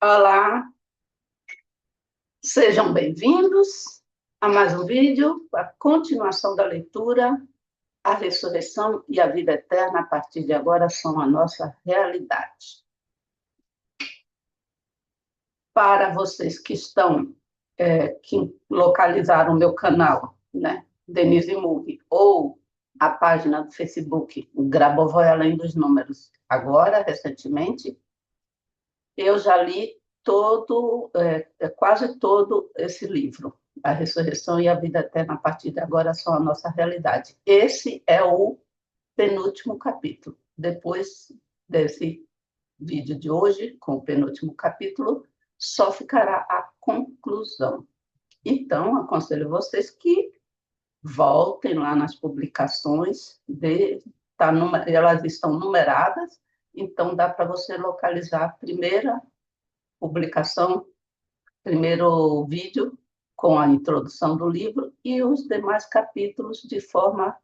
Olá, sejam bem-vindos a mais um vídeo, a continuação da leitura, a ressurreição e a vida eterna, a partir de agora, são a nossa realidade. Para vocês que que localizaram o meu canal, né, Denise Mug, ou a página do Facebook, Grabovoi Além dos Números, agora, recentemente, eu já li quase todo esse livro. A ressurreição e a vida eterna, a partir de agora, são a nossa realidade. Esse é o penúltimo capítulo. Depois desse vídeo de hoje, com o penúltimo capítulo, só ficará a conclusão. Então, aconselho vocês que voltem lá nas publicações, elas estão numeradas, então dá para você localizar a primeira publicação, primeiro vídeo com a introdução do livro e os demais capítulos de forma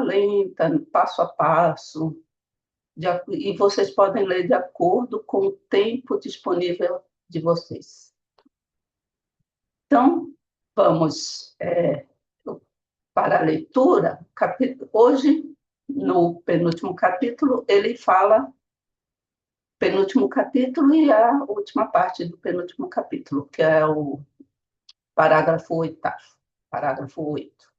lenta, passo a passo, e vocês podem ler de acordo com o tempo disponível de vocês. Então, vamos para a leitura. Hoje, no penúltimo capítulo, ele fala penúltimo capítulo e a última parte do penúltimo capítulo, que é o parágrafo 8º, parágrafo 8.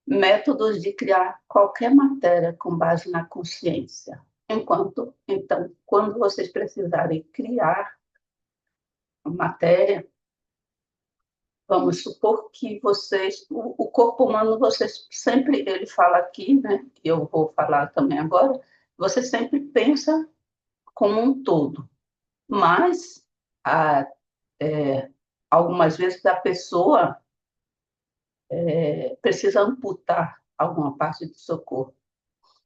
Métodos de criar qualquer matéria com base na consciência. Então, quando vocês precisarem criar matéria, vamos supor que o corpo humano, vocês sempre, ele fala aqui, né, que eu vou falar também agora, você sempre pensa como um todo, mas algumas vezes a pessoa precisa amputar alguma parte do seu corpo.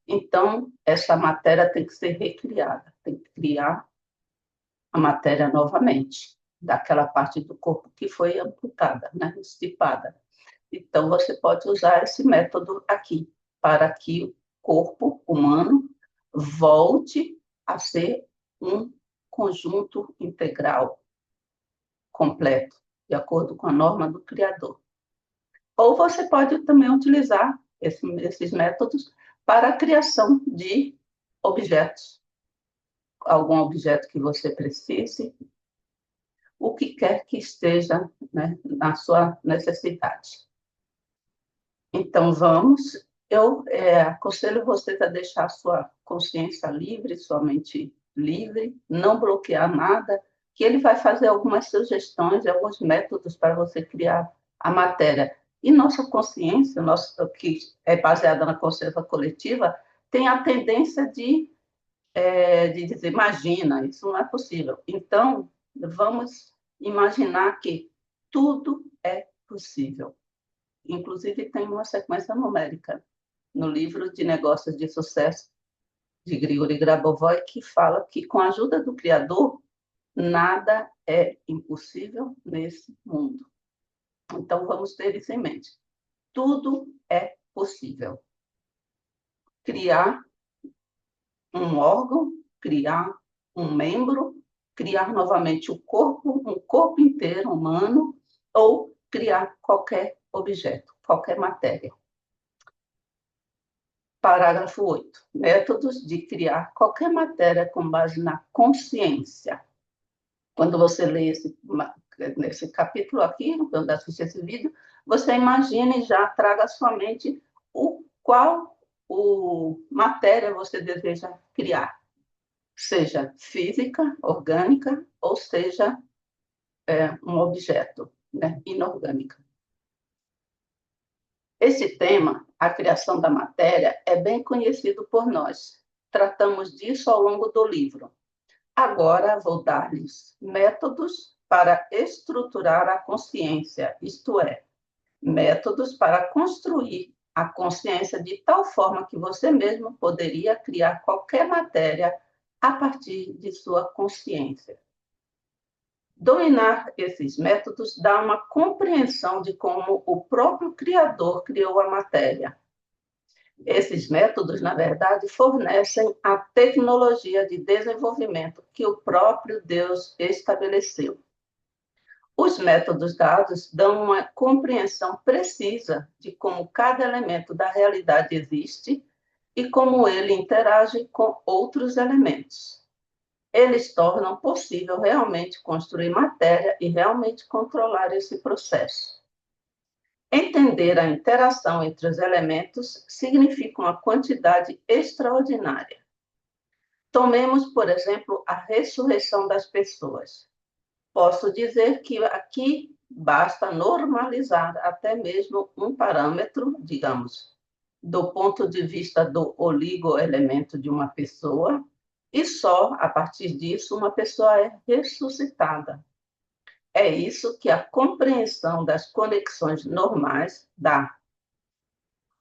Então, essa matéria tem que ser recriada, tem que criar a matéria novamente, daquela parte do corpo que foi amputada, né, estipada. Então, você pode usar esse método aqui, para que o corpo humano volte a ser um conjunto integral, completo, de acordo com a norma do Criador. Ou você pode também utilizar esses métodos para a criação de objetos, algum objeto que você precise, o que quer que esteja, né, na sua necessidade. Então, eu aconselho vocês a deixar a sua consciência livre, sua mente livre, não bloquear nada, que ele vai fazer algumas sugestões e alguns métodos para você criar a matéria. E nossa consciência, que é baseada na consciência coletiva, tem a tendência de dizer, imagina, isso não é possível. Então, vamos imaginar que tudo é possível. Inclusive, tem uma sequência numérica no livro de Negócios de Sucesso, de Grigori Grabovoi, que fala que, com a ajuda do Criador, nada é impossível nesse mundo. Então, vamos ter isso em mente. Tudo é possível. Criar um órgão, criar um membro, criar novamente um corpo inteiro humano, ou criar qualquer objeto, qualquer matéria. Parágrafo 8. Métodos de criar qualquer matéria com base na consciência. Quando você lê nesse capítulo aqui, quando assiste esse vídeo, você imagine e já traga à sua mente qual matéria você deseja criar. Seja física, orgânica, ou seja, um objeto, né, inorgânico. Esse tema, a criação da matéria, é bem conhecido por nós. Tratamos disso ao longo do livro. Agora vou dar-lhes métodos para estruturar a consciência, isto é, métodos para construir a consciência de tal forma que você mesmo poderia criar qualquer matéria a partir de sua consciência. Dominar esses métodos dá uma compreensão de como o próprio Criador criou a matéria. Esses métodos, na verdade, fornecem a tecnologia de desenvolvimento que o próprio Deus estabeleceu. Os métodos dados dão uma compreensão precisa de como cada elemento da realidade existe e como ele interage com outros elementos. Eles tornam possível realmente construir matéria e realmente controlar esse processo. Entender a interação entre os elementos significa uma quantidade extraordinária. Tomemos, por exemplo, a ressurreição das pessoas. Posso dizer que aqui basta normalizar até mesmo um parâmetro, digamos, do ponto de vista do oligoelemento de uma pessoa, e só a partir disso uma pessoa é ressuscitada. É isso que a compreensão das conexões normais dá.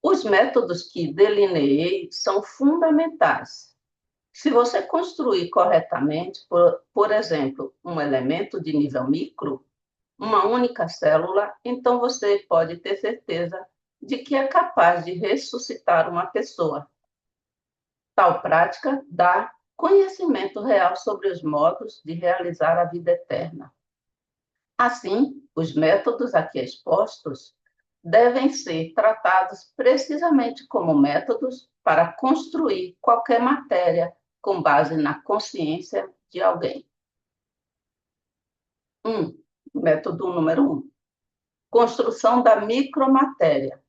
Os métodos que delineei são fundamentais. Se você construir corretamente, por exemplo, um elemento de nível micro, uma única célula, então você pode ter certeza de que é capaz de ressuscitar uma pessoa. Tal prática dá conhecimento real sobre os modos de realizar a vida eterna. Assim, os métodos aqui expostos devem ser tratados precisamente como métodos para construir qualquer matéria com base na consciência de alguém. Método número 1. Construção da micromatéria.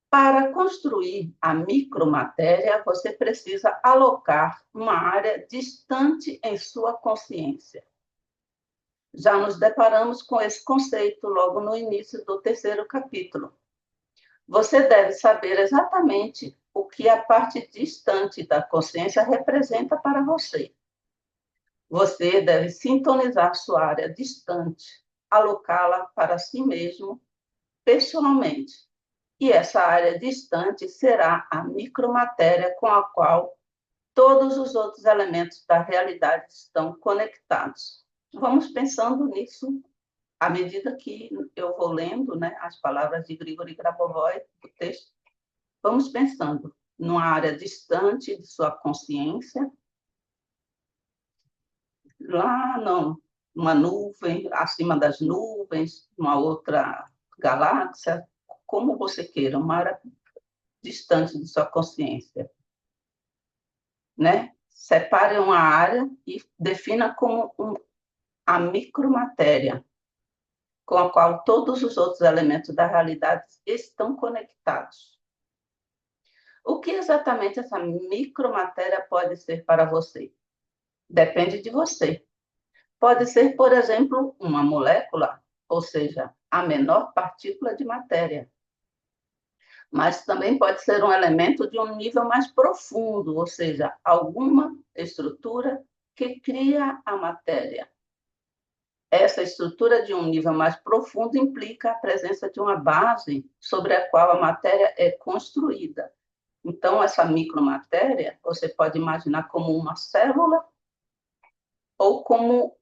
Para construir a micromatéria, você precisa alocar uma área distante em sua consciência. Já nos deparamos com esse conceito logo no início do 3º capítulo. Você deve saber exatamente o que a parte distante da consciência representa para você. Você deve sintonizar sua área distante, alocá-la para si mesmo, pessoalmente. E essa área distante será a micromatéria com a qual todos os outros elementos da realidade estão conectados. Vamos pensando nisso à medida que eu vou lendo, né, as palavras de Grigori Grabovoi, do texto. Vamos pensando numa área distante de sua consciência, lá não, uma nuvem, acima das nuvens, uma outra galáxia, como você queira, uma área distante de sua consciência, né? Separe uma área e defina como a micromatéria, com a qual todos os outros elementos da realidade estão conectados. O que exatamente essa micromatéria pode ser para você? Depende de você. Pode ser, por exemplo, uma molécula, ou seja, a menor partícula de matéria. Mas também pode ser um elemento de um nível mais profundo, ou seja, alguma estrutura que cria a matéria. Essa estrutura de um nível mais profundo implica a presença de uma base sobre a qual a matéria é construída. Então, essa micromatéria, você pode imaginar como uma célula ou como,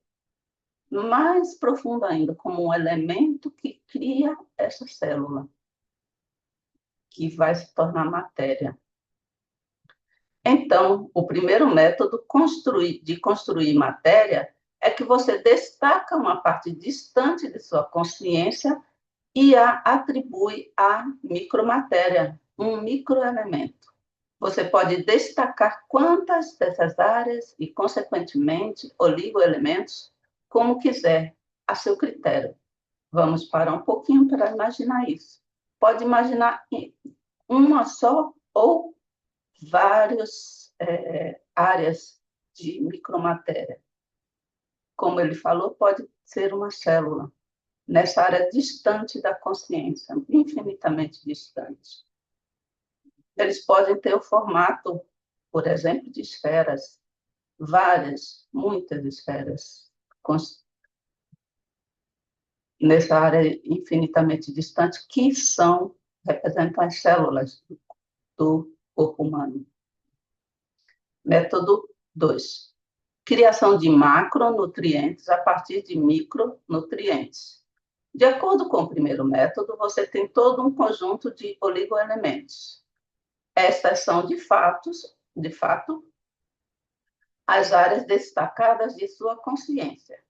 mais profundo ainda, como um elemento que cria essa célula, que vai se tornar matéria. Então, o primeiro método de construir matéria é que você destaca uma parte distante de sua consciência e a atribui à micromatéria, um microelemento. Você pode destacar quantas dessas áreas e, consequentemente, oligoelementos, como quiser, a seu critério. Vamos parar um pouquinho para imaginar isso. Pode imaginar uma só ou várias áreas de micromatéria. Como ele falou, pode ser uma célula, nessa área distante da consciência, infinitamente distante. Eles podem ter o formato, por exemplo, de esferas, várias, muitas esferas, nessa área infinitamente distante, que representam as células do corpo humano. Método 2. Criação de macronutrientes a partir de micronutrientes. De acordo com o primeiro método, você tem todo um conjunto de oligoelementos. Estas são, de fato, as áreas destacadas de sua consciência.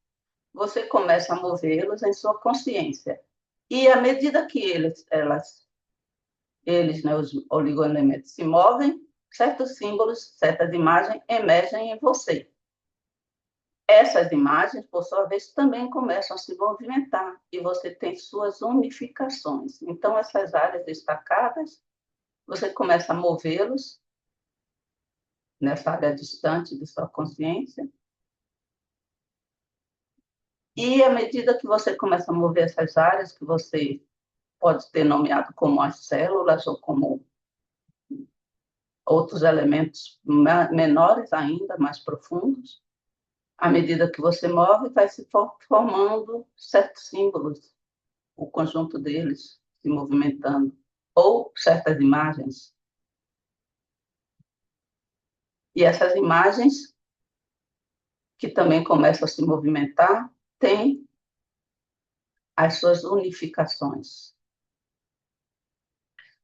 Você começa a movê-los em sua consciência. E à medida que eles, né, os oligoelementos, se movem, certos símbolos, certas imagens emergem em você. Essas imagens, por sua vez, também começam a se movimentar e você tem suas unificações. Então, essas áreas destacadas, você começa a movê-los nessa área distante de sua consciência. E à medida que você começa a mover essas áreas, que você pode ter nomeado como as células ou como outros elementos menores ainda, mais profundos, à medida que você move, vai se formando certos símbolos, o conjunto deles se movimentando, ou certas imagens. E essas imagens, que também começam a se movimentar, têm as suas unificações.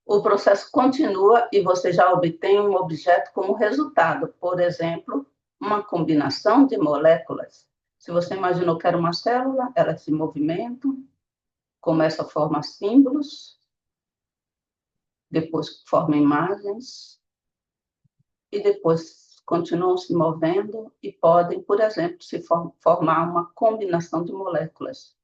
O processo continua e você já obtém um objeto como resultado, por exemplo, uma combinação de moléculas. Se você imaginou que era uma célula, elas se movimentam, começam a formar símbolos, depois formam imagens, e depois continuam se movendo e podem, por exemplo, se formar uma combinação de moléculas.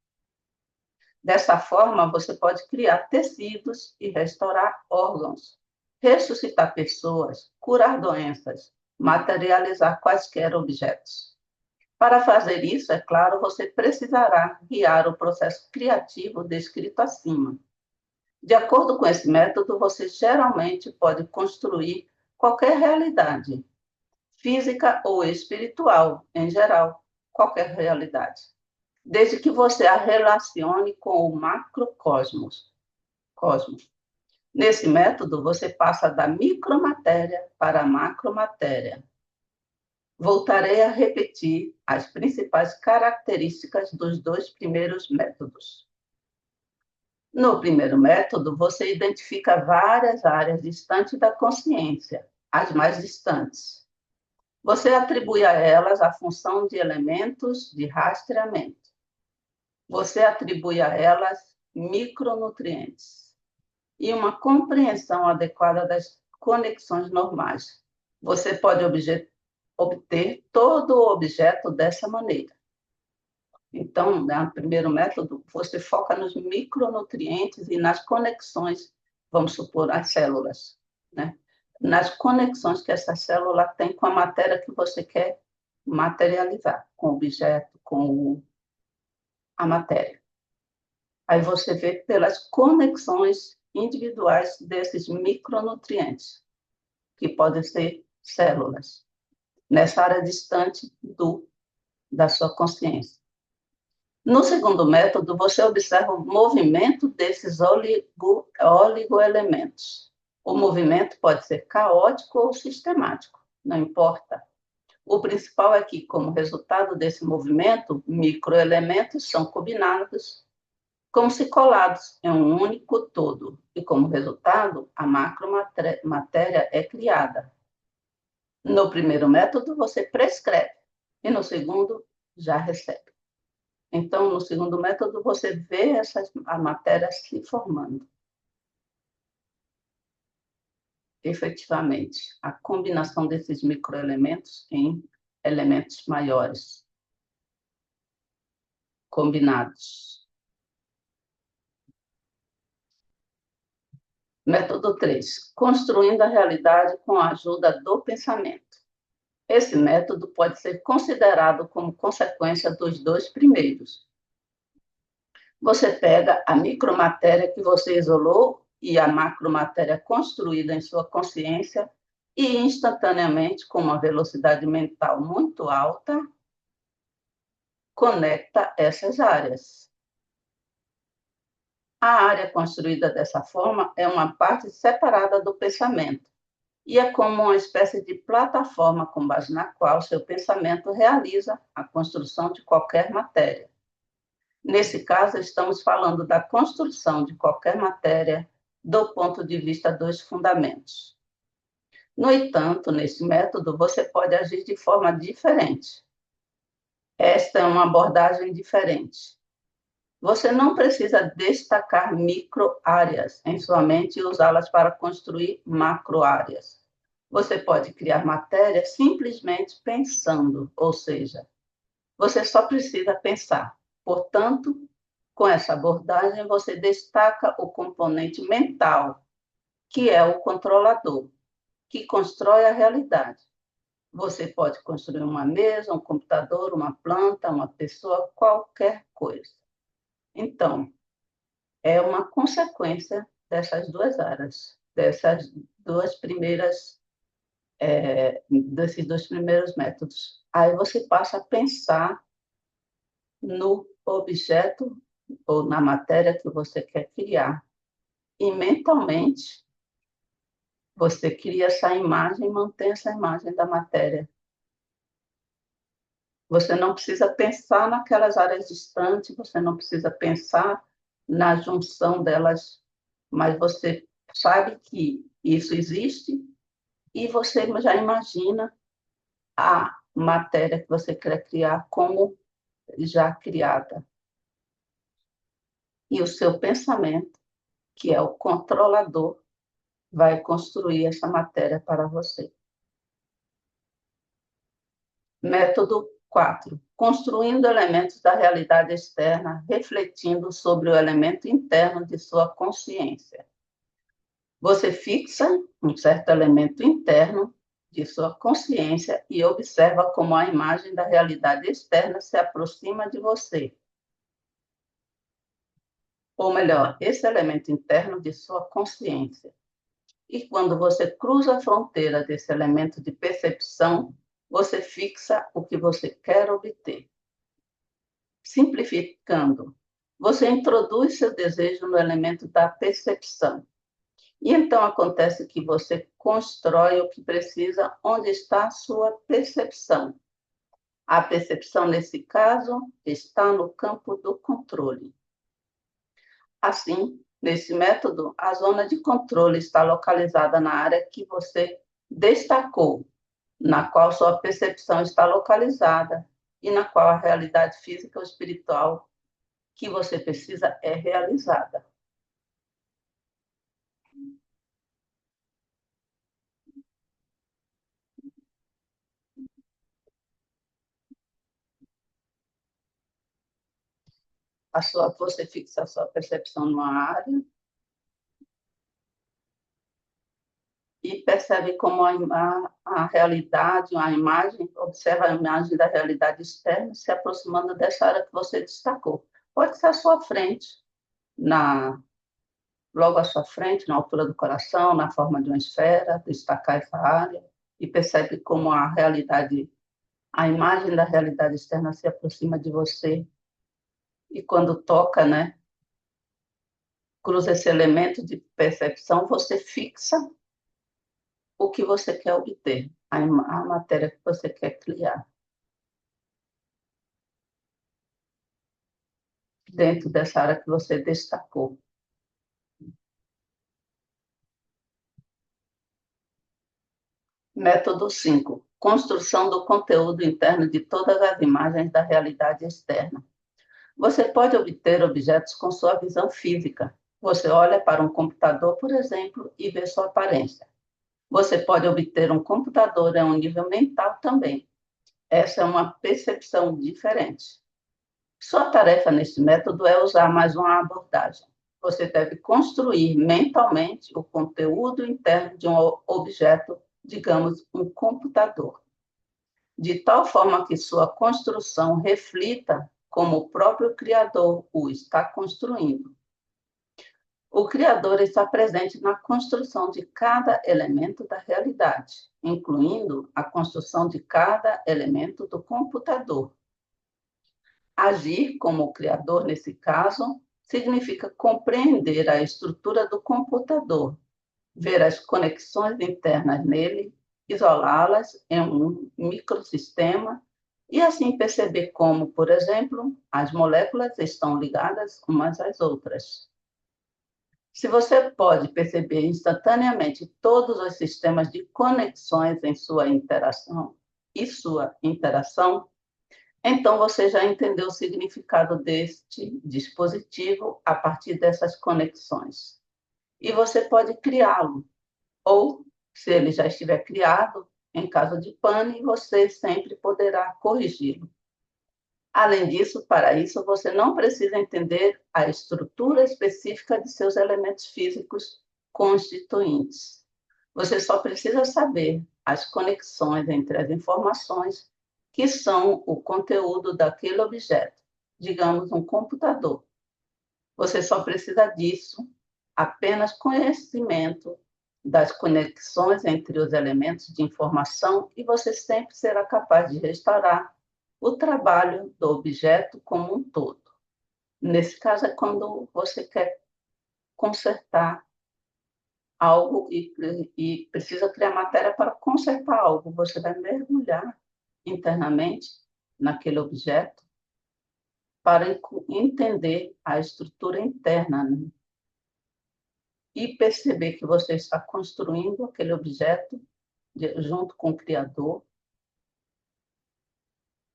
Dessa forma, você pode criar tecidos e restaurar órgãos, ressuscitar pessoas, curar doenças, materializar quaisquer objetos. Para fazer isso, é claro, você precisará guiar o processo criativo descrito acima. De acordo com esse método, você geralmente pode construir qualquer realidade, física ou espiritual, em geral, qualquer realidade, desde que você a relacione com o macrocosmos. Nesse método, você passa da micromatéria para a macromatéria. Voltarei a repetir as principais características dos dois primeiros métodos. No primeiro método, você identifica várias áreas distantes da consciência, as mais distantes. Você atribui a elas a função de elementos de rastreamento. Você atribui a elas micronutrientes e uma compreensão adequada das conexões normais. Você pode obter todo o objeto dessa maneira. Então, no primeiro método, você foca nos micronutrientes e nas conexões, vamos supor, as células, né? Nas conexões que essa célula tem com a matéria que você quer materializar, com o objeto, com a matéria. Aí você vê pelas conexões individuais desses micronutrientes, que podem ser células, nessa área distante da sua consciência. No segundo método, você observa o movimento desses oligoelementos. O movimento pode ser caótico ou sistemático, não importa. O principal é que, como resultado desse movimento, microelementos são combinados como se colados em um único todo, e como resultado, a macromatéria é criada. No primeiro método, você prescreve, e no segundo, já recebe. Então, no segundo método, você vê a matéria se formando. Efetivamente, a combinação desses microelementos em elementos maiores, combinados. Método 3. Construindo a realidade com a ajuda do pensamento. Esse método pode ser considerado como consequência dos dois primeiros. Você pega a micromatéria que você isolou e a macromatéria construída em sua consciência e instantaneamente, com uma velocidade mental muito alta, conecta essas áreas. A área construída dessa forma é uma parte separada do pensamento e é como uma espécie de plataforma com base na qual seu pensamento realiza a construção de qualquer matéria. Nesse caso, estamos falando da construção de qualquer matéria do ponto de vista dos fundamentos. No entanto, nesse método, você pode agir de forma diferente. Esta é uma abordagem diferente. Você não precisa destacar micro-áreas em sua mente e usá-las para construir macro-áreas. Você pode criar matéria simplesmente pensando, ou seja, você só precisa pensar. Portanto, com essa abordagem, você destaca o componente mental, que é o controlador, que constrói a realidade. Você pode construir uma mesa, um computador, uma planta, uma pessoa, qualquer coisa. Então, é uma consequência dessas duas áreas, desses dois primeiros métodos. Aí você passa a pensar no objeto ou na matéria que você quer criar. E mentalmente, você cria essa imagem e mantém essa imagem da matéria. Você não precisa pensar naquelas áreas distantes, você não precisa pensar na junção delas, mas você sabe que isso existe e você já imagina a matéria que você quer criar como já criada. E o seu pensamento, que é o controlador, vai construir essa matéria para você. Método 4. Construindo elementos da realidade externa, refletindo sobre o elemento interno de sua consciência. Você fixa um certo elemento interno de sua consciência e observa como a imagem da realidade externa se aproxima de você. Ou melhor, esse elemento interno de sua consciência. E quando você cruza a fronteira desse elemento de percepção, você fixa o que você quer obter. Simplificando, você introduz seu desejo no elemento da percepção. E então acontece que você constrói o que precisa onde está a sua percepção. A percepção, nesse caso, está no campo do controle. Assim, nesse método, a zona de controle está localizada na área que você destacou, na qual sua percepção está localizada e na qual a realidade física ou espiritual que você precisa é realizada. Você fixa a sua percepção numa área e percebe como a realidade, a imagem, observa a imagem da realidade externa se aproximando dessa área que você destacou. Pode ser à sua frente, logo à sua frente, na altura do coração, na forma de uma esfera, destacar essa área e percebe como a imagem da realidade externa se aproxima de você e quando toca, né, cruza esse elemento de percepção, você fixa o que você quer obter, a matéria que você quer criar. Dentro dessa área que você destacou. Método 5. Construção do conteúdo interno de todas as imagens da realidade externa. Você pode obter objetos com sua visão física. Você olha para um computador, por exemplo, e vê sua aparência. Você pode obter um computador a um nível mental também. Essa é uma percepção diferente. Sua tarefa nesse método é usar mais uma abordagem. Você deve construir mentalmente o conteúdo interno de um objeto, digamos, um computador, de tal forma que sua construção reflita como o próprio Criador o está construindo. O Criador está presente na construção de cada elemento da realidade, incluindo a construção de cada elemento do computador. Agir como o criador, nesse caso, significa compreender a estrutura do computador, ver as conexões internas nele, isolá-las em um microsistema e assim perceber como, por exemplo, as moléculas estão ligadas umas às outras. Se você pode perceber instantaneamente todos os sistemas de conexões em sua interação então você já entendeu o significado deste dispositivo a partir dessas conexões. E você pode criá-lo, ou, se ele já estiver criado, em caso de pane, você sempre poderá corrigi-lo. Além disso, para isso, você não precisa entender a estrutura específica de seus elementos físicos constituintes. Você só precisa saber as conexões entre as informações que são o conteúdo daquele objeto, digamos, um computador. Você só precisa disso, apenas conhecimento das conexões entre os elementos de informação e você sempre será capaz de restaurar o trabalho do objeto como um todo. Nesse caso, é quando você quer consertar algo e precisa criar matéria para consertar algo. Você vai mergulhar internamente naquele objeto para entender a estrutura interna, né? E perceber que você está construindo aquele objeto junto com o Criador.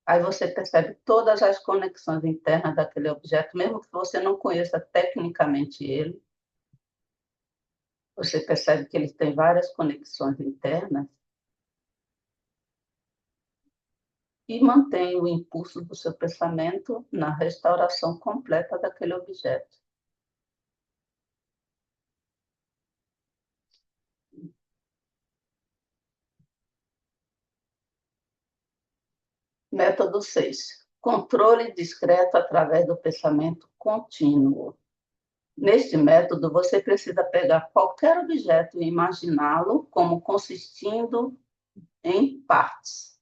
Aí você percebe todas as conexões internas daquele objeto, mesmo que você não conheça tecnicamente ele, você percebe que ele tem várias conexões internas e mantém o impulso do seu pensamento na restauração completa daquele objeto. Método 6. Controle discreto através do pensamento contínuo. Neste método, você precisa pegar qualquer objeto e imaginá-lo como consistindo em partes.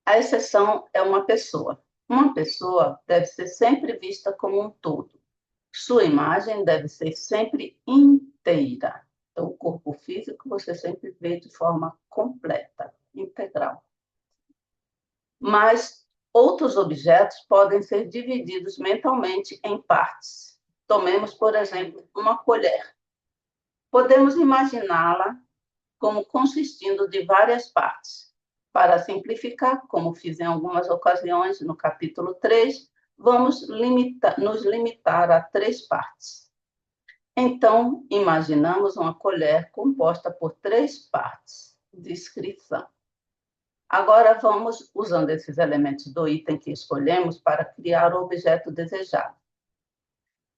A exceção é uma pessoa. Uma pessoa deve ser sempre vista como um todo. Sua imagem deve ser sempre inteira. Então, o corpo físico você sempre vê de forma completa, integral. Mas outros objetos podem ser divididos mentalmente em partes. Tomemos, por exemplo, uma colher. Podemos imaginá-la como consistindo de várias partes. Para simplificar, como fiz em algumas ocasiões no capítulo 3, vamos nos limitar a 3 partes. Então, imaginamos uma colher composta por 3 partes. Descrição. Agora vamos usando esses elementos do item que escolhemos para criar o objeto desejado.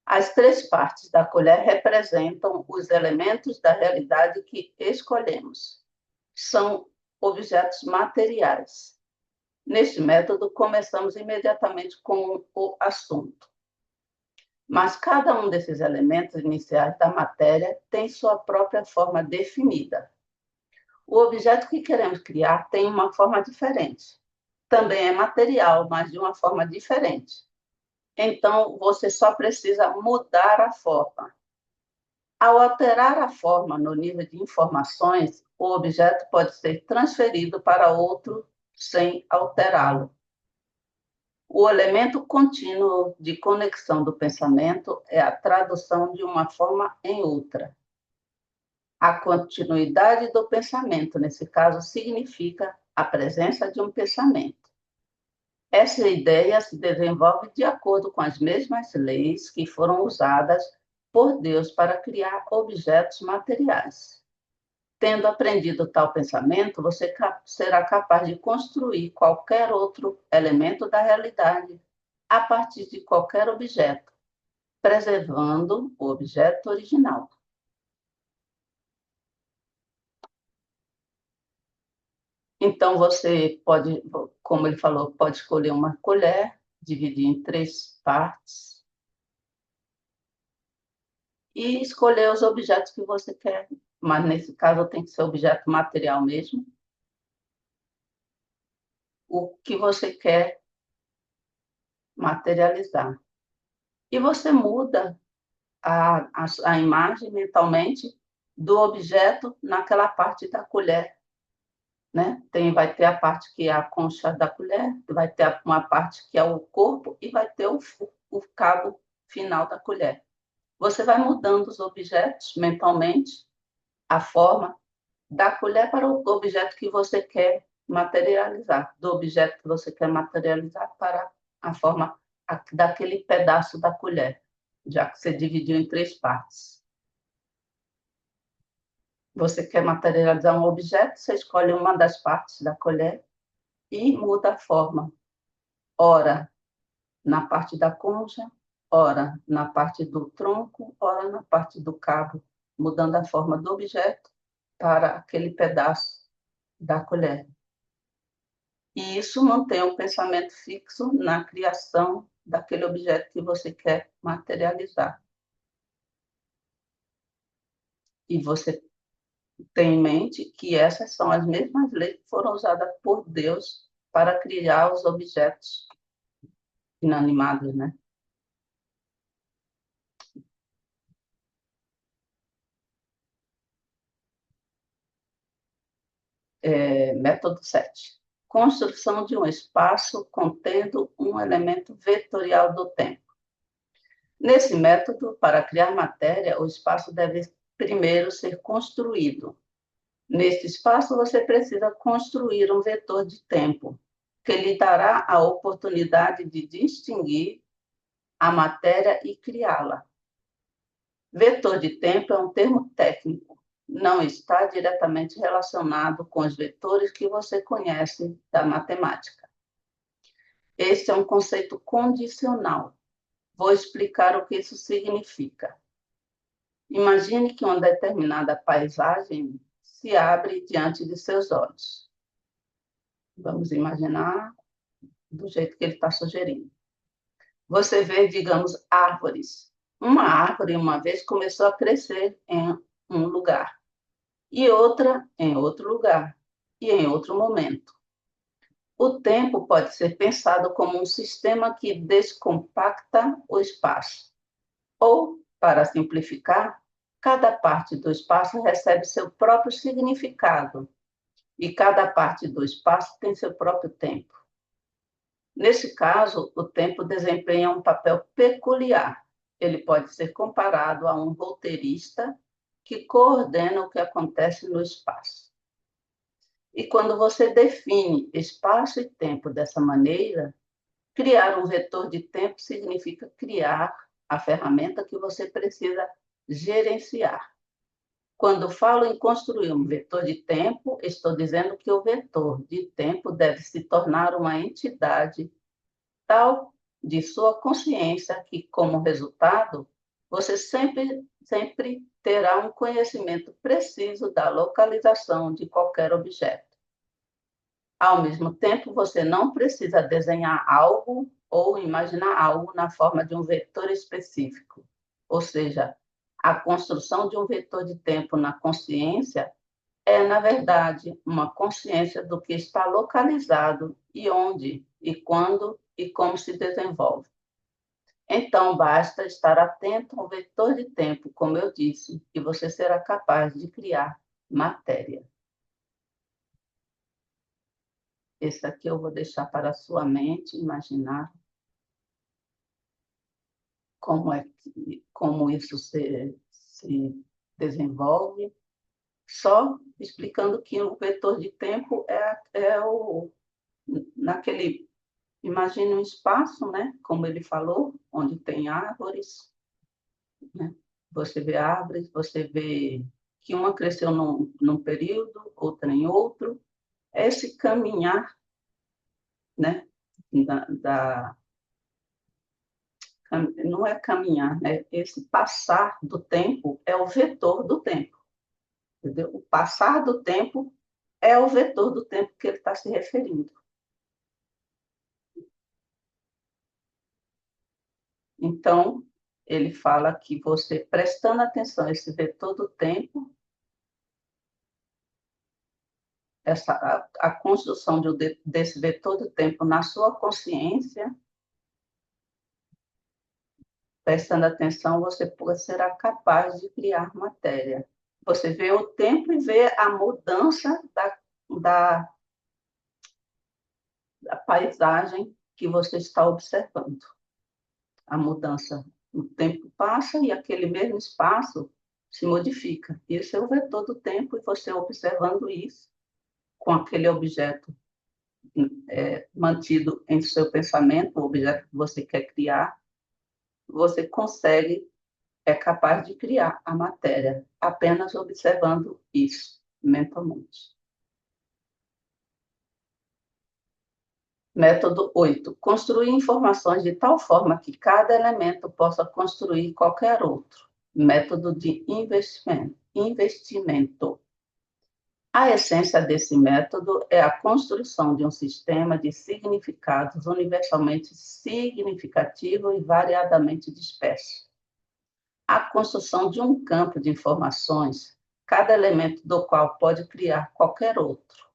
As 3 partes da colher representam os elementos da realidade que escolhemos. São objetos materiais. Neste método, começamos imediatamente com o assunto. Mas cada um desses elementos iniciais da matéria tem sua própria forma definida. O objeto que queremos criar tem uma forma diferente. Também é material, mas de uma forma diferente. Então, você só precisa mudar a forma. Ao alterar a forma no nível de informações, o objeto pode ser transferido para outro sem alterá-lo. O elemento contínuo de conexão do pensamento é a tradução de uma forma em outra. A continuidade do pensamento, nesse caso, significa a presença de um pensamento. Essa ideia se desenvolve de acordo com as mesmas leis que foram usadas por Deus para criar objetos materiais. Tendo aprendido tal pensamento, você será capaz de construir qualquer outro elemento da realidade a partir de qualquer objeto, preservando o objeto original. Então, você pode, como ele falou, pode escolher uma colher, dividir em 3 partes e escolher os objetos que você quer. Mas, nesse caso, tem que ser objeto material mesmo. O que você quer materializar. E você muda a imagem mentalmente do objeto naquela parte da colher. Né? Vai ter a parte que é a concha da colher, vai ter uma parte que é o corpo e vai ter o cabo final da colher. Você vai mudando os objetos mentalmente, a forma da colher para o objeto que você quer materializar, do objeto que você quer materializar para a forma daquele pedaço da colher, já que você dividiu em três partes. Você quer materializar um objeto, você escolhe uma das partes da colher e muda a forma. Ora na parte da concha, ora na parte do tronco, ora na parte do cabo, mudando a forma do objeto para aquele pedaço da colher. E isso mantém o pensamento fixo na criação daquele objeto que você quer materializar. E você tem em mente que essas são as mesmas leis que foram usadas por Deus para criar os objetos inanimados, né? Método 7. Construção de um espaço contendo um elemento vetorial do tempo. Nesse método, para criar matéria, o espaço deve primeiro ser construído. Neste espaço, você precisa construir um vetor de tempo, que lhe dará a oportunidade de distinguir a matéria e criá-la. Vetor de tempo é um termo técnico, não está diretamente relacionado com os vetores que você conhece da matemática. Este é um conceito condicional. Vou explicar o que isso significa. Imagine que uma determinada paisagem se abre diante de seus olhos. Vamos imaginar do jeito que ele está sugerindo. Você vê, digamos, árvores. Uma árvore, uma vez, começou a crescer em um lugar, e outra em outro lugar, e em outro momento. O tempo pode ser pensado como um sistema que descompacta o espaço. Ou, para simplificar, cada parte do espaço recebe seu próprio significado, e cada parte do espaço tem seu próprio tempo. Nesse caso, o tempo desempenha um papel peculiar. Ele pode ser comparado a um roteirista que coordena o que acontece no espaço. E quando você define espaço e tempo dessa maneira, criar um vetor de tempo significa criar a ferramenta que você precisa gerenciar. Quando falo em construir um vetor de tempo, estou dizendo que o vetor de tempo deve se tornar uma entidade tal de sua consciência que, como resultado, você sempre terá um conhecimento preciso da localização de qualquer objeto. Ao mesmo tempo, você não precisa desenhar algo ou imaginar algo na forma de um vetor específico. Ou seja, a construção de um vetor de tempo na consciência é, na verdade, uma consciência do que está localizado e onde, e quando e como se desenvolve. Então, basta estar atento ao vetor de tempo, como eu disse, e você será capaz de criar matéria. Esse aqui eu vou deixar para a sua mente imaginar como isso se desenvolve, só explicando que o vetor de tempo naquele, imagine um espaço, né, como ele falou, onde tem árvores, né? Você vê árvores, você vê que uma cresceu num período, outra em outro. Esse caminhar, né, da não é caminhar, né? Esse passar do tempo é o vetor do tempo, entendeu? O passar do tempo é o vetor do tempo que ele está se referindo. Então, ele fala que você, prestando atenção a esse vetor do tempo, a construção desse vetor do tempo na sua consciência, prestando atenção, você será capaz de criar matéria. Você vê o tempo e vê a mudança da, da paisagem que você está observando. A mudança O tempo passa e aquele mesmo espaço se modifica. Isso é o vetor do tempo e você observando isso com aquele objeto mantido em seu pensamento, o objeto que você quer criar, você consegue, é capaz de criar a matéria apenas observando isso mentalmente. Método 8. Construir informações de tal forma que cada elemento possa construir qualquer outro. Método de investimento. A essência desse método é a construção de um sistema de significados universalmente significativo e variadamente disperso. A construção de um campo de informações, cada elemento do qual pode criar qualquer outro.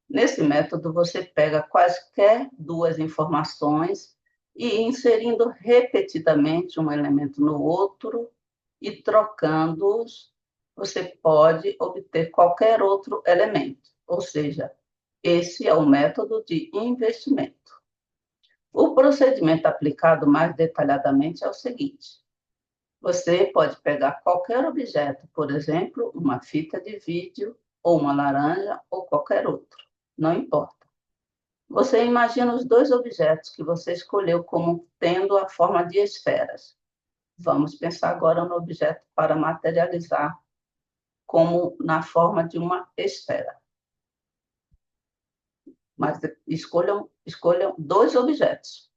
Nesse método, você pega quaisquer duas informações e, inserindo repetidamente um elemento no outro e trocando-os, você pode obter qualquer outro elemento. Ou seja, esse é o método de investimento. O procedimento aplicado mais detalhadamente é o seguinte: você pode pegar qualquer objeto, por exemplo, uma fita de vídeo, ou uma laranja, ou qualquer outro, não importa. Você imagina os dois objetos que você escolheu como tendo a forma de esferas. Vamos pensar agora no objeto para materializar como na forma de uma esfera. Mas escolham dois objetos,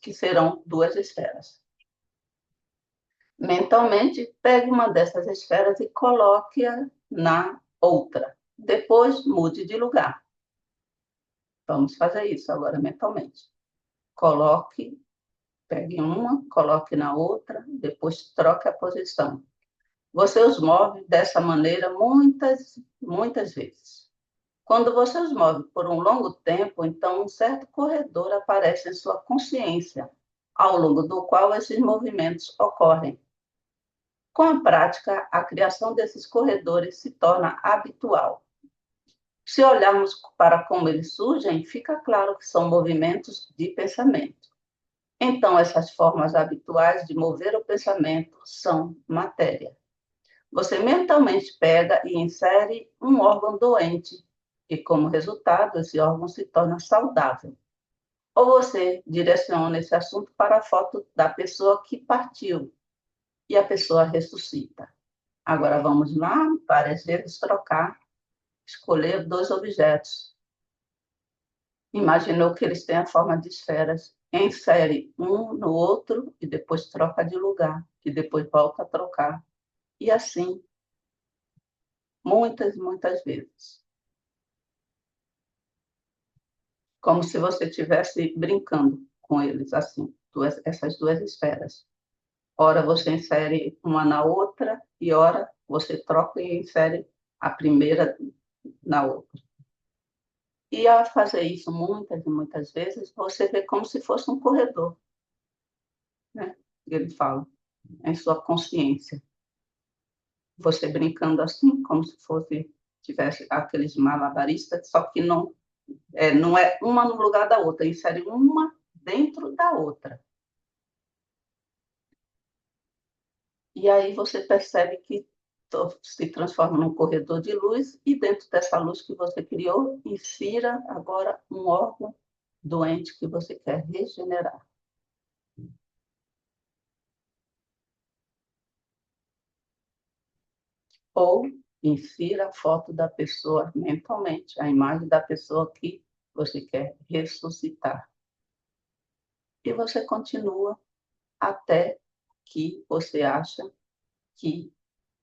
que serão duas esferas. Mentalmente, pegue uma dessas esferas e coloque-a na outra. Depois, mude de lugar. Vamos fazer isso agora mentalmente. Pegue uma, coloque na outra, depois troque a posição. Você os move dessa maneira muitas vezes. Quando você os move por um longo tempo, então um certo corredor aparece em sua consciência, ao longo do qual esses movimentos ocorrem. Com a prática, a criação desses corredores se torna habitual. Se olharmos para como eles surgem, fica claro que são movimentos de pensamento. Então, essas formas habituais de mover o pensamento são matéria. Você mentalmente pega e insere um órgão doente, e como resultado, esse órgão se torna saudável. Ou você direciona esse assunto para a foto da pessoa que partiu, e a pessoa ressuscita. Agora vamos lá, várias vezes trocar, escolher dois objetos. Imaginou que eles têm a forma de esferas. Insere um no outro e depois troca de lugar, e depois volta a trocar. E assim, muitas vezes. Como se você estivesse brincando com eles, assim, essas duas esferas. Ora você insere uma na outra, e ora você troca e insere a primeira na outra. E ao fazer isso muitas vezes, você vê como se fosse um corredor, né? Ele fala, em sua consciência. Você brincando assim, como se tivesse aqueles malabaristas, só que não é uma no lugar da outra, insere uma dentro da outra. E aí você percebe que se transforma num corredor de luz, e dentro dessa luz que você criou, insira agora um órgão doente que você quer regenerar. Ou insira a foto da pessoa mentalmente, a imagem da pessoa que você quer ressuscitar. E você continua até que você acha que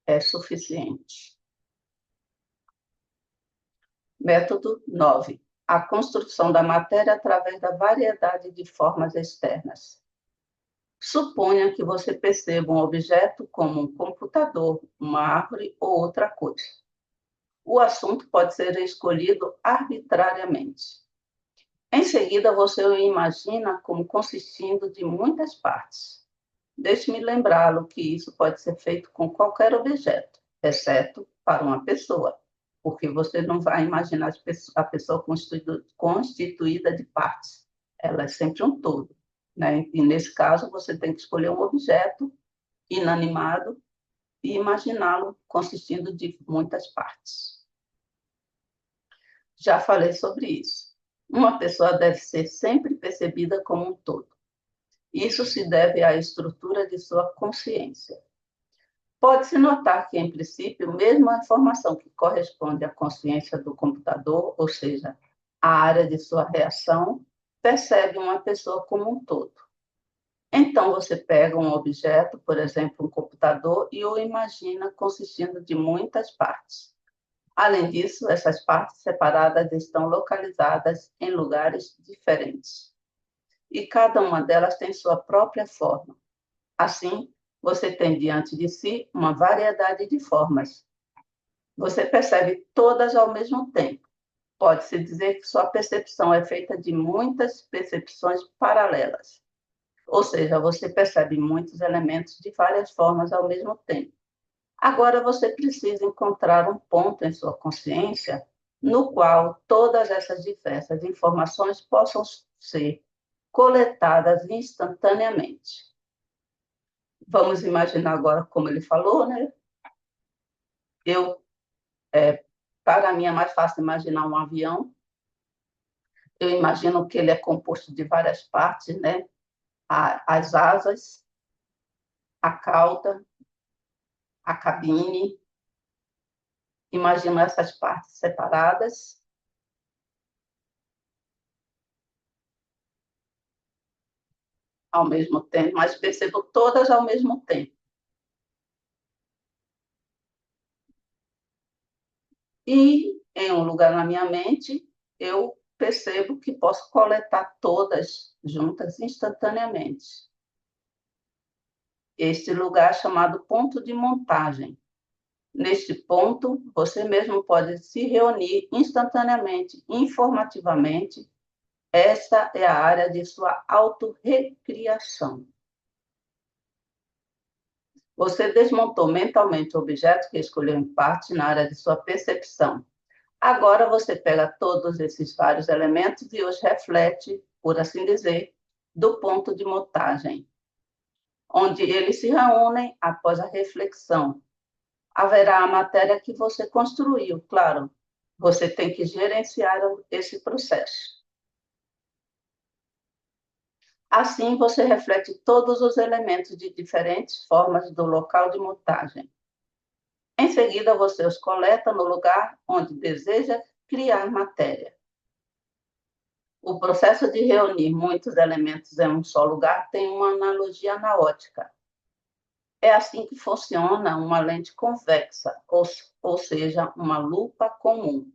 é suficiente. Método 9. A construção da matéria através da variedade de formas externas. Suponha que você perceba um objeto como um computador, uma árvore ou outra coisa. O assunto pode ser escolhido arbitrariamente. Em seguida, você o imagina como consistindo de muitas partes. Deixe-me lembrá-lo que isso pode ser feito com qualquer objeto, exceto para uma pessoa, porque você não vai imaginar a pessoa constituída de partes. Ela é sempre um todo. né? E, nesse caso, você tem que escolher um objeto inanimado e imaginá-lo consistindo de muitas partes. Já falei sobre isso. Uma pessoa deve ser sempre percebida como um todo. Isso se deve à estrutura de sua consciência. Pode-se notar que, em princípio, mesmo a informação que corresponde à consciência do computador, ou seja, a área de sua reação, percebe uma pessoa como um todo. Então, você pega um objeto, por exemplo, um computador, e o imagina consistindo de muitas partes. Além disso, essas partes separadas estão localizadas em lugares diferentes. E cada uma delas tem sua própria forma. Assim, você tem diante de si uma variedade de formas. Você percebe todas ao mesmo tempo. Pode-se dizer que sua percepção é feita de muitas percepções paralelas. Ou seja, você percebe muitos elementos de várias formas ao mesmo tempo. Agora você precisa encontrar um ponto em sua consciência no qual todas essas diversas informações possam ser coletadas instantaneamente. Vamos imaginar agora, como ele falou, né? Eu, para mim é mais fácil imaginar um avião. Eu imagino que ele é composto de várias partes, né? As asas, a cauda, a cabine. Imagino essas partes separadas ao mesmo tempo, mas percebo todas ao mesmo tempo. E, em um lugar na minha mente, eu percebo que posso coletar todas juntas instantaneamente. Este lugar é chamado ponto de montagem. Neste ponto, você mesmo pode se reunir instantaneamente, informativamente. Esta é a área de sua autorrecriação. Você desmontou mentalmente o objeto que escolheu em parte na área de sua percepção. Agora você pega todos esses vários elementos e os reflete, por assim dizer, do ponto de montagem, onde eles se reúnem após a reflexão. Haverá a matéria que você construiu, claro. Você tem que gerenciar esse processo. Assim, você reflete todos os elementos de diferentes formas do local de montagem. Em seguida, você os coleta no lugar onde deseja criar matéria. O processo de reunir muitos elementos em um só lugar tem uma analogia na ótica. É assim que funciona uma lente convexa, ou seja, uma lupa comum.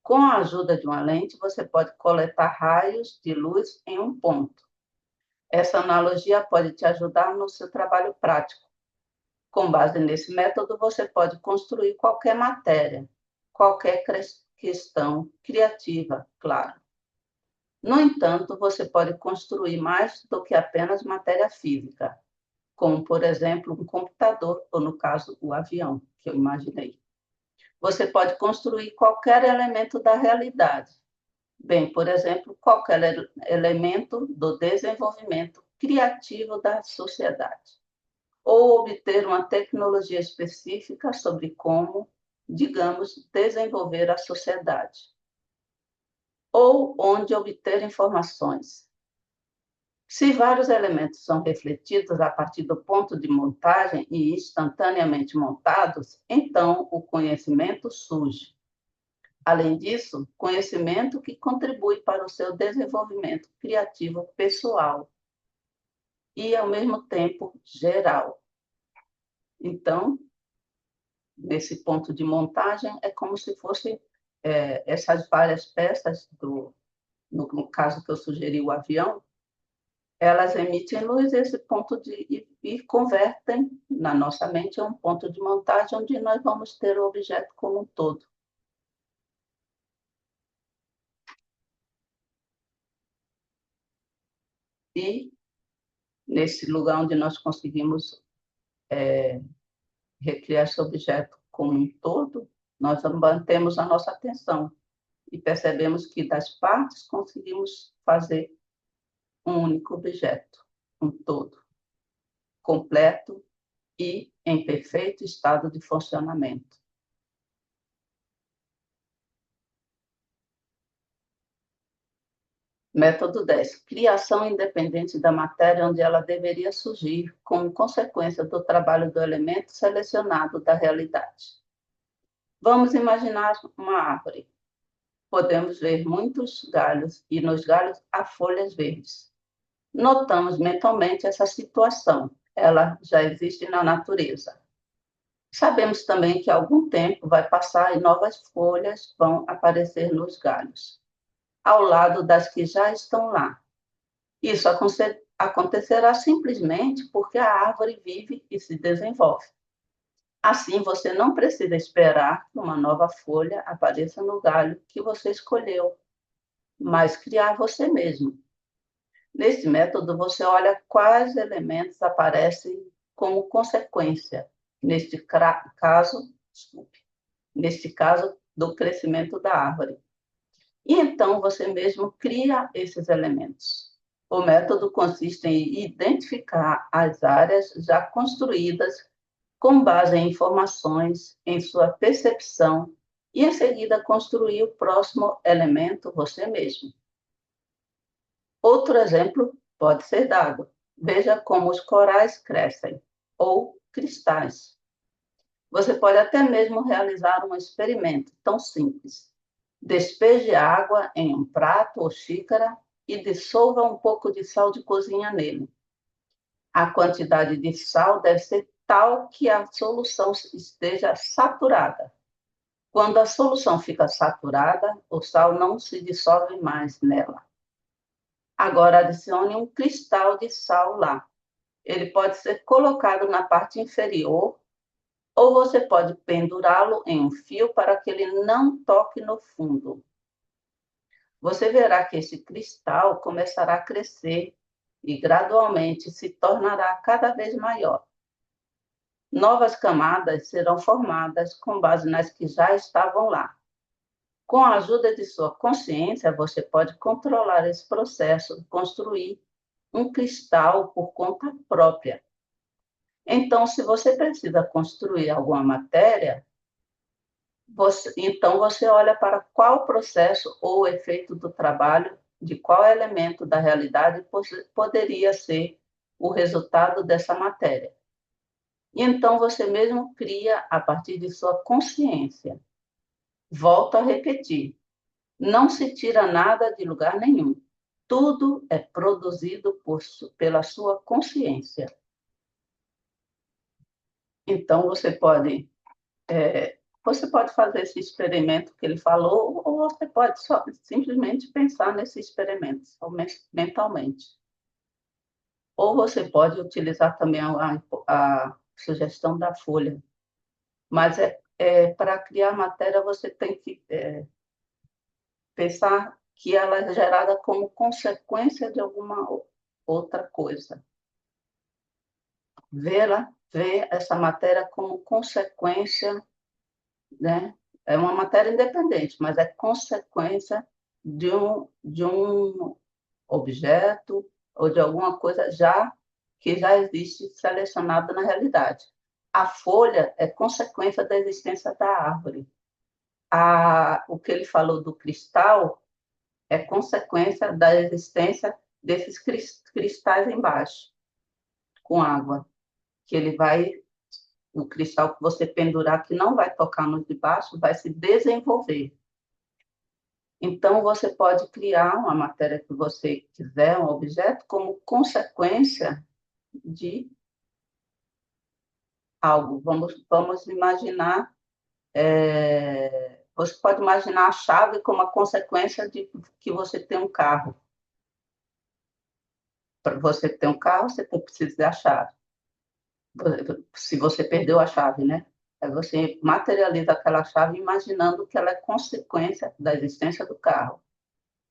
Com a ajuda de uma lente, você pode coletar raios de luz em um ponto. Essa analogia pode te ajudar no seu trabalho prático. Com base nesse método, você pode construir qualquer matéria, qualquer questão criativa, claro. No entanto, você pode construir mais do que apenas matéria física, como, por exemplo, um computador, ou, no caso, o avião, que eu imaginei. Você pode construir qualquer elemento da realidade. Bem, por exemplo, qualquer elemento do desenvolvimento criativo da sociedade. Ou obter uma tecnologia específica sobre como, digamos, desenvolver a sociedade. Ou onde obter informações. Se vários elementos são refletidos a partir do ponto de montagem e instantaneamente montados, então o conhecimento surge. Além disso, conhecimento que contribui para o seu desenvolvimento criativo pessoal e, ao mesmo tempo, geral. Então, nesse ponto de montagem, é como se fosse essas várias peças, no caso que eu sugeri, o avião, elas emitem luz e convertem na nossa mente em um ponto de montagem onde nós vamos ter o objeto como um todo. E, nesse lugar onde nós conseguimos recriar esse objeto como um todo, nós mantemos a nossa atenção e percebemos que das partes conseguimos fazer um único objeto, um todo, completo e em perfeito estado de funcionamento. Método 10. Criação independente da matéria onde ela deveria surgir como consequência do trabalho do elemento selecionado da realidade. Vamos imaginar uma árvore. Podemos ver muitos galhos e nos galhos há folhas verdes. Notamos mentalmente essa situação. Ela já existe na natureza. Sabemos também que algum tempo vai passar e novas folhas vão aparecer nos galhos, ao lado das que já estão lá. Isso acontecerá simplesmente porque a árvore vive e se desenvolve. Assim, você não precisa esperar que uma nova folha apareça no galho que você escolheu, mas criar você mesmo. Nesse método, você olha quais elementos aparecem como consequência, desculpe, neste caso, do crescimento da árvore. E então você mesmo cria esses elementos. O método consiste em identificar as áreas já construídas com base em informações, em sua percepção, e em seguida construir o próximo elemento você mesmo. Outro exemplo pode ser dado. Veja como os corais crescem, ou cristais. Você pode até mesmo realizar um experimento tão simples. Despeje água em um prato ou xícara e dissolva um pouco de sal de cozinha nele. A quantidade de sal deve ser tal que a solução esteja saturada. Quando a solução fica saturada, o sal não se dissolve mais nela. Agora adicione um cristal de sal lá. Ele pode ser colocado na parte inferior ou você pode pendurá-lo em um fio para que ele não toque no fundo. Você verá que esse cristal começará a crescer e gradualmente se tornará cada vez maior. Novas camadas serão formadas com base nas que já estavam lá. Com a ajuda de sua consciência, você pode controlar esse processo, construir um cristal por conta própria. Então, se você precisa construir alguma matéria, então você olha para qual processo ou efeito do trabalho, de qual elemento da realidade poderia ser o resultado dessa matéria. E então você mesmo cria a partir de sua consciência. Volto a repetir, não se tira nada de lugar nenhum. Tudo é produzido pela sua consciência. Então, você pode fazer esse experimento que ele falou, ou você pode simplesmente pensar nesse experimento, mentalmente. Ou você pode utilizar também a sugestão da folha. Mas para criar matéria, você tem que pensar que ela é gerada como consequência de alguma outra coisa. Ver essa matéria como consequência, né? É uma matéria independente, mas é consequência de um objeto ou de alguma coisa que já existe selecionada na realidade. A folha é consequência da existência da árvore. O que ele falou do cristal é consequência da existência desses cristais embaixo, com água, que o cristal que você pendurar, que não vai tocar no de baixo, vai se desenvolver. Então, você pode criar uma matéria que você quiser, um objeto, como consequência de algo. Vamos imaginar, você pode imaginar a chave como a consequência de que você tem um carro. Para você ter um carro, você precisa da chave. Se você perdeu a chave, né? Aí você materializa aquela chave imaginando que ela é consequência da existência do carro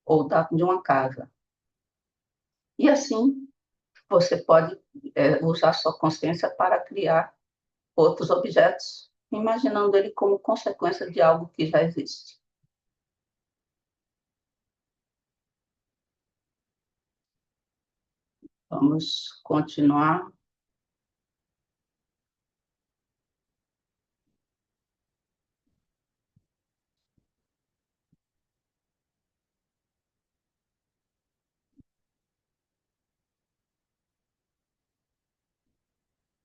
ou de uma casa. E assim, você pode usar sua consciência para criar outros objetos, imaginando ele como consequência de algo que já existe. Vamos continuar.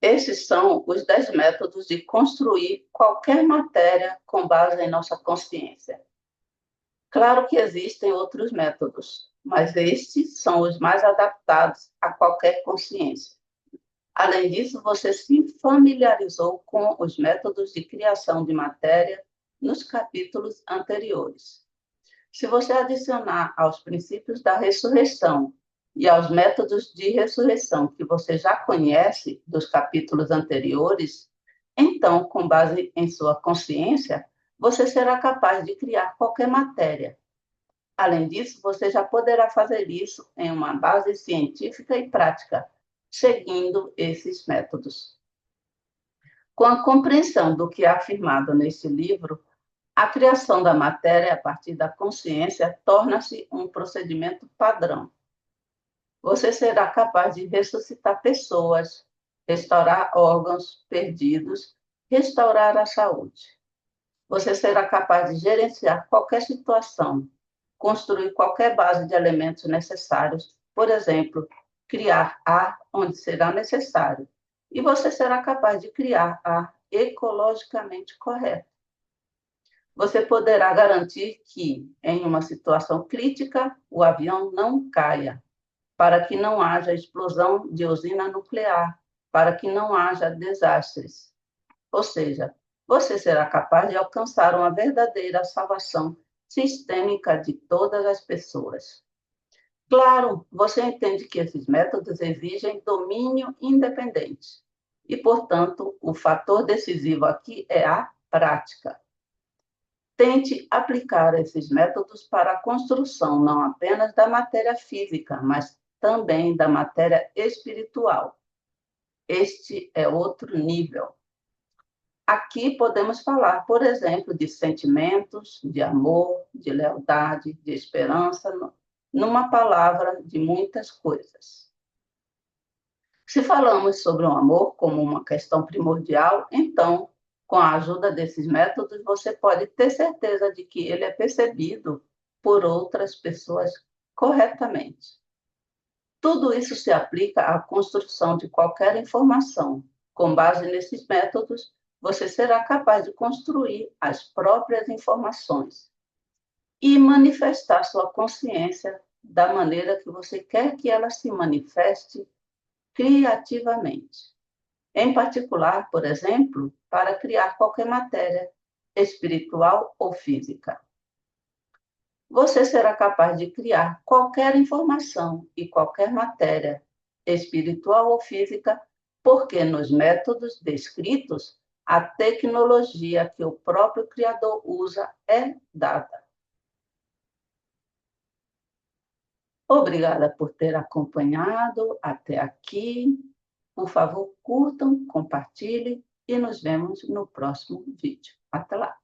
Esses são os 10 métodos de construir qualquer matéria com base em nossa consciência. Claro que existem outros métodos, mas estes são os mais adaptados a qualquer consciência. Além disso, você se familiarizou com os métodos de criação de matéria nos capítulos anteriores. Se você adicionar aos princípios da ressurreição e aos métodos de ressurreição que você já conhece dos capítulos anteriores, então, com base em sua consciência, você será capaz de criar qualquer matéria. Além disso, você já poderá fazer isso em uma base científica e prática, seguindo esses métodos. Com a compreensão do que é afirmado nesse livro, a criação da matéria a partir da consciência torna-se um procedimento padrão. Você será capaz de ressuscitar pessoas, restaurar órgãos perdidos, restaurar a saúde. Você será capaz de gerenciar qualquer situação, construir qualquer base de elementos necessários, por exemplo, criar ar onde será necessário. E você será capaz de criar ar ecologicamente correto. Você poderá garantir que, em uma situação crítica, o avião não caia, para que não haja explosão de usina nuclear, para que não haja desastres. Ou seja, você será capaz de alcançar uma verdadeira salvação sistêmica de todas as pessoas. Claro, você entende que esses métodos exigem domínio independente. E, portanto, o fator decisivo aqui é a prática. Tente aplicar esses métodos para a construção não apenas da matéria física, mas também da matéria espiritual. Este é outro nível. Aqui podemos falar, por exemplo, de sentimentos, de amor, de lealdade, de esperança, numa palavra, de muitas coisas. Se falamos sobre o amor como uma questão primordial, então, com a ajuda desses métodos, você pode ter certeza de que ele é percebido por outras pessoas corretamente. Tudo isso se aplica à construção de qualquer informação. Com base nesses métodos, você será capaz de construir as próprias informações e manifestar sua consciência da maneira que você quer que ela se manifeste criativamente. Em particular, por exemplo, para criar qualquer matéria, espiritual ou física. Você será capaz de criar qualquer informação e qualquer matéria, espiritual ou física, porque nos métodos descritos, a tecnologia que o próprio Criador usa é dada. Obrigada por ter acompanhado até aqui. Por favor, curtam, compartilhem e nos vemos no próximo vídeo. Até lá!